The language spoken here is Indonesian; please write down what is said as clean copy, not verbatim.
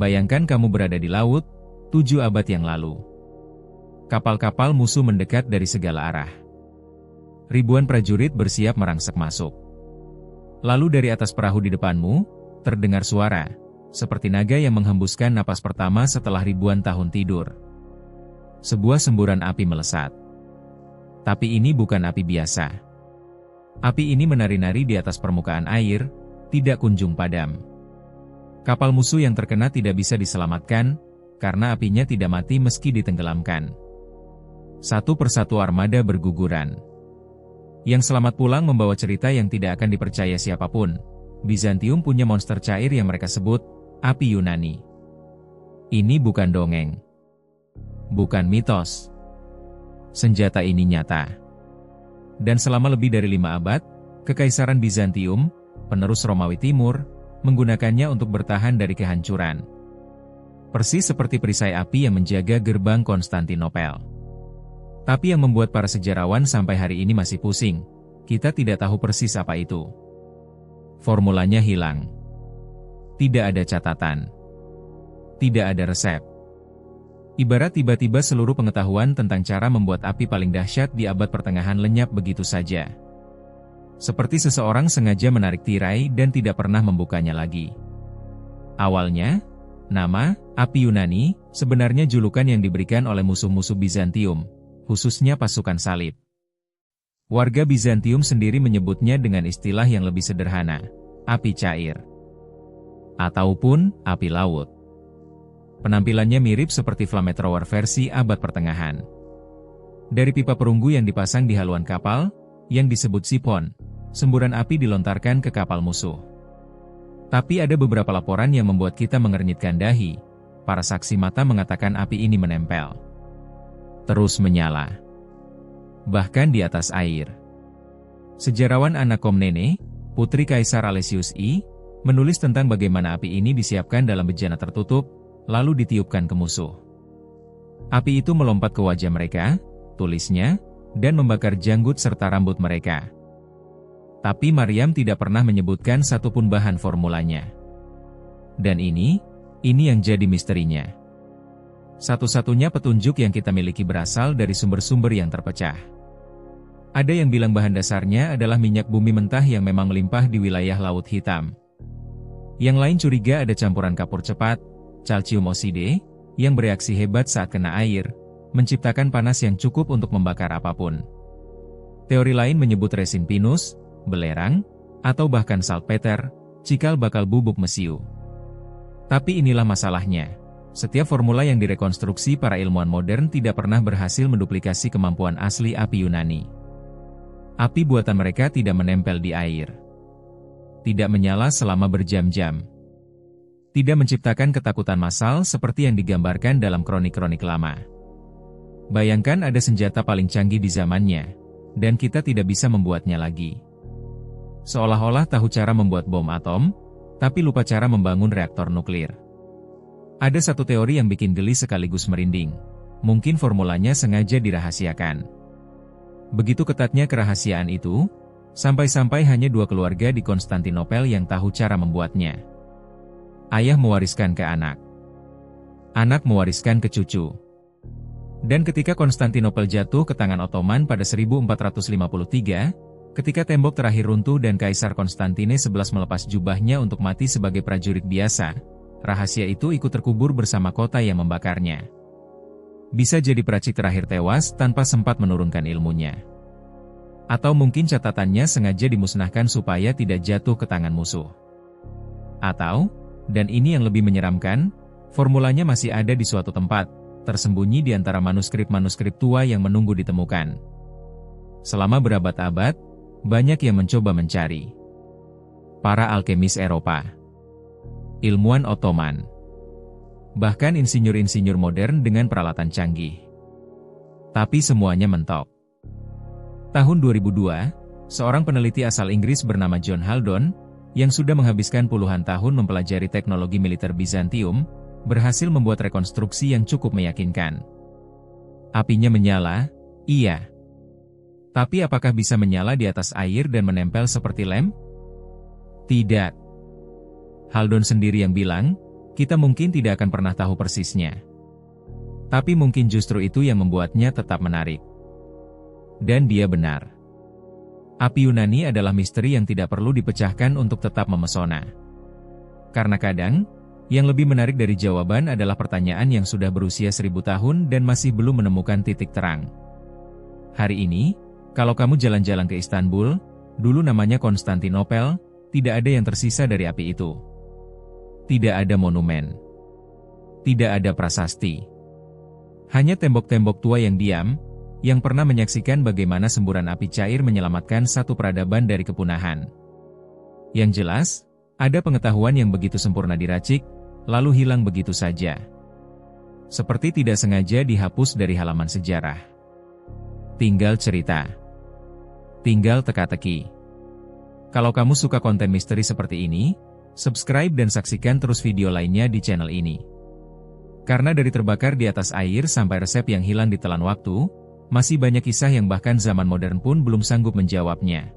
Bayangkan kamu berada di laut, 7 abad yang lalu. Kapal-kapal musuh mendekat dari segala arah. Ribuan prajurit bersiap merangsek masuk. Lalu dari atas perahu di depanmu, terdengar suara, seperti naga yang menghembuskan napas pertama setelah ribuan tahun tidur. Sebuah semburan api melesat. Tapi ini bukan api biasa. Api ini menari-nari di atas permukaan air, tidak kunjung padam. Kapal musuh yang terkena tidak bisa diselamatkan, karena apinya tidak mati meski ditenggelamkan. Satu persatu armada berguguran. Yang selamat pulang membawa cerita yang tidak akan dipercaya siapapun. Bizantium punya monster cair yang mereka sebut, api Yunani. Ini bukan dongeng. Bukan mitos. Senjata ini nyata. Dan selama lebih dari 5 abad, Kekaisaran Bizantium, penerus Romawi Timur, menggunakannya untuk bertahan dari kehancuran. Persis seperti perisai api yang menjaga gerbang Konstantinopel. Tapi yang membuat para sejarawan sampai hari ini masih pusing, kita tidak tahu persis apa itu. Formulanya hilang. Tidak ada catatan. Tidak ada resep. Ibarat tiba-tiba seluruh pengetahuan tentang cara membuat api paling dahsyat di abad pertengahan lenyap begitu saja. Seperti seseorang sengaja menarik tirai dan tidak pernah membukanya lagi. Awalnya, nama, api Yunani, sebenarnya julukan yang diberikan oleh musuh-musuh Bizantium, khususnya pasukan salib. Warga Bizantium sendiri menyebutnya dengan istilah yang lebih sederhana, api cair. Ataupun, api laut. Penampilannya mirip seperti flamethrower versi abad pertengahan. Dari pipa perunggu yang dipasang di haluan kapal, yang disebut sipon, semburan api dilontarkan ke kapal musuh. Tapi ada beberapa laporan yang membuat kita mengernyitkan dahi. Para saksi mata mengatakan api ini menempel. Terus menyala. Bahkan di atas air. Sejarawan Anna Komnene, putri Kaisar Alexius I, menulis tentang bagaimana api ini disiapkan dalam bejana tertutup, lalu ditiupkan ke musuh. Api itu melompat ke wajah mereka, tulisnya, dan membakar janggut serta rambut mereka. Tapi Maryam tidak pernah menyebutkan satupun bahan formulanya. Dan ini yang jadi misterinya. Satu-satunya petunjuk yang kita miliki berasal dari sumber-sumber yang terpecah. Ada yang bilang bahan dasarnya adalah minyak bumi mentah yang memang melimpah di wilayah Laut Hitam. Yang lain curiga ada campuran kapur cepat, calcium oxide, yang bereaksi hebat saat kena air, menciptakan panas yang cukup untuk membakar apapun. Teori lain menyebut resin pinus, belerang, atau bahkan salpeter, cikal bakal bubuk mesiu. Tapi inilah masalahnya. Setiap formula yang direkonstruksi para ilmuwan modern tidak pernah berhasil menduplikasi kemampuan asli api Yunani. Api buatan mereka tidak menempel di air. Tidak menyala selama berjam-jam. Tidak menciptakan ketakutan massal seperti yang digambarkan dalam kronik-kronik lama. Bayangkan ada senjata paling canggih di zamannya, dan kita tidak bisa membuatnya lagi. Seolah-olah tahu cara membuat bom atom, tapi lupa cara membangun reaktor nuklir. Ada satu teori yang bikin geli sekaligus merinding. Mungkin formulanya sengaja dirahasiakan. Begitu ketatnya kerahasiaan itu, sampai-sampai hanya 2 keluarga di Konstantinopel yang tahu cara membuatnya. Ayah mewariskan ke anak. Anak mewariskan ke cucu. Dan ketika Konstantinopel jatuh ke tangan Ottoman pada 1453, ketika tembok terakhir runtuh dan Kaisar Konstantine XI melepas jubahnya untuk mati sebagai prajurit biasa, rahasia itu ikut terkubur bersama kota yang membakarnya. Bisa jadi peracik terakhir tewas tanpa sempat menurunkan ilmunya. Atau mungkin catatannya sengaja dimusnahkan supaya tidak jatuh ke tangan musuh. Atau, dan ini yang lebih menyeramkan, formulanya masih ada di suatu tempat, tersembunyi di antara manuskrip-manuskrip tua yang menunggu ditemukan. Selama berabad-abad, banyak yang mencoba mencari. Para alkemis Eropa, ilmuwan Ottoman, bahkan insinyur-insinyur modern dengan peralatan canggih. Tapi semuanya mentok. Tahun 2002, seorang peneliti asal Inggris bernama John Haldon, yang sudah menghabiskan puluhan tahun mempelajari teknologi militer Bizantium, berhasil membuat rekonstruksi yang cukup meyakinkan. Apinya menyala, iya. Tapi apakah bisa menyala di atas air dan menempel seperti lem? Tidak. Haldon sendiri yang bilang, Kita mungkin tidak akan pernah tahu persisnya. Tapi mungkin justru itu yang membuatnya tetap menarik. Dan dia benar. Api Yunani adalah misteri yang tidak perlu dipecahkan untuk tetap memesona. Karena kadang, yang lebih menarik dari jawaban adalah pertanyaan yang sudah berusia 1000 tahun dan masih belum menemukan titik terang. Hari ini, kalau kamu jalan-jalan ke Istanbul, dulu namanya Konstantinopel, tidak ada yang tersisa dari api itu. Tidak ada monumen. Tidak ada prasasti. Hanya tembok-tembok tua yang diam, yang pernah menyaksikan bagaimana semburan api cair menyelamatkan satu peradaban dari kepunahan. Yang jelas, ada pengetahuan yang begitu sempurna diracik, lalu hilang begitu saja. Seperti tidak sengaja dihapus dari halaman sejarah. Tinggal cerita. Tinggal teka-teki. Kalau kamu suka konten misteri seperti ini, subscribe dan saksikan terus video lainnya di channel ini. Karena dari terbakar di atas air sampai resep yang hilang ditelan waktu, masih banyak kisah yang bahkan zaman modern pun belum sanggup menjawabnya.